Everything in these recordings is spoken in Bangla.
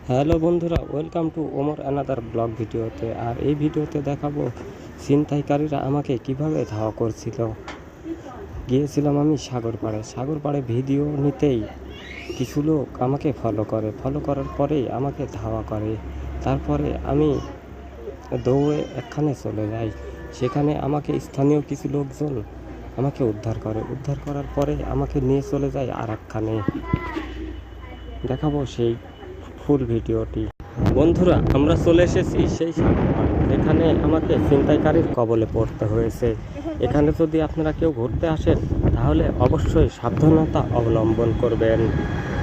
হ্যালো বন্ধুরা, welcome to Omar another blog ভিডিওতে। আর এই ভিডিওতে দেখাবো ছিনতাইকারীরা আমাকে কিভাবে ধাওয়া করছিল। গিয়েছিলাম আমি সাগর পাড়ে ভিডিও নিতেই কিছু লোক আমাকে ফলো করার পরেই আমাকে ধাওয়া করে। তারপরে আমি দৌড়ে একখানে চলে যাই। সেখানে আমাকে স্থানীয় কিছু লোকজন আমাকে উদ্ধার করার পরে আমাকে নিয়ে চলে যায় আর একখানে। দেখাবো সেই ফুল ভিডিওটি। বন্ধুরা, আমরা চলে এসেছি সেই সাগরপাড়ে, যেখানে আমাকে ছিনতাইকারীর কবলে পড়তে হয়েছে। এখানে যদি আপনারা কেউ ঘুরতে আসেন তাহলে অবশ্যই সাবধানতা অবলম্বন করবেন।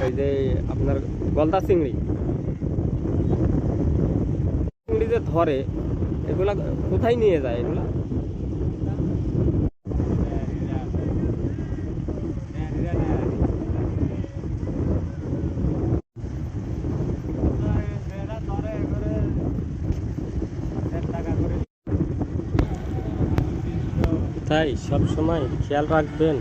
ওই যে আপনার গলদা চিংড়ি যে ধরে, এগুলা কোথায় নিয়ে যায়? এগুলা তাই সব সময় খেয়াল রাখবেন,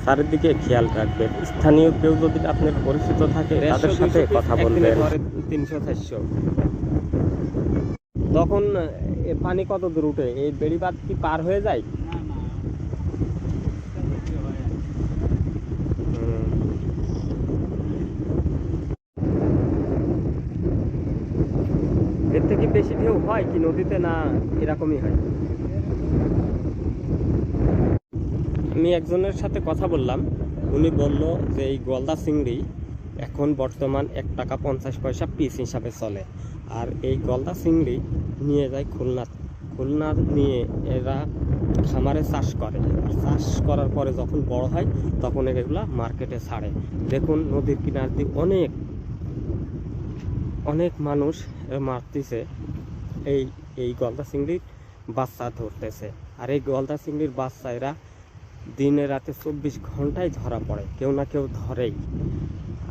চারিদিকে খেয়াল রাখবেন। স্থানীয় কেউ যদি আপনার পরিচিত থাকে তাদের সাথে কথা বলবেন। 300-400 তখন পানি কত দূর উঠে? এই বেড়িবাঁধ কি পার হয়ে যায়? এর থেকে বেশি ঢেউ হয় কি নদীতে? না, এরকমই হয়। আমি একজনের সাথে কথা বললাম, উনি বলল যে এই গলদা চিংড়ি এখন বর্তমান 1 টাকা 50 পয়সা পিস হিসাবে চলে। আর এই গলদা চিংড়ি নিয়ে যায় খুলনা নিয়ে এরা খামারে চাষ করে। চাষ করার পরে যখন বড় হয় তখন এগুলা মার্কেটে ছাড়ে। দেখুন, নদীর কিনার দিয়ে অনেক মানুষ মারতেছে, এই এই গলদা চিংড়ির বাচ্চা ধরতেছে। আর এই গলদা চিংড়ির বাচ্চা এরা দিনে রাতে 24 ঘন্টায় ধরা পড়ে, কেউ না কেউ ধরেই।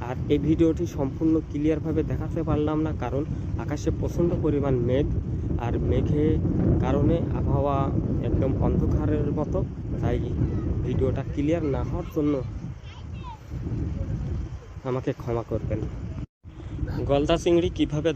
আর এই ভিডিওটি সম্পূর্ণ ক্লিয়ারভাবে দেখাতে পারলাম না, কারণ আকাশে প্রচণ্ড পরিমাণ মেঘ, আর মেঘের কারণে আবহাওয়া একদম অন্ধকারের মতো। তাই ভিডিওটা ক্লিয়ার না হওয়ার জন্য আমাকে ক্ষমা করবেন। গলদা চিংড়ি কীভাবে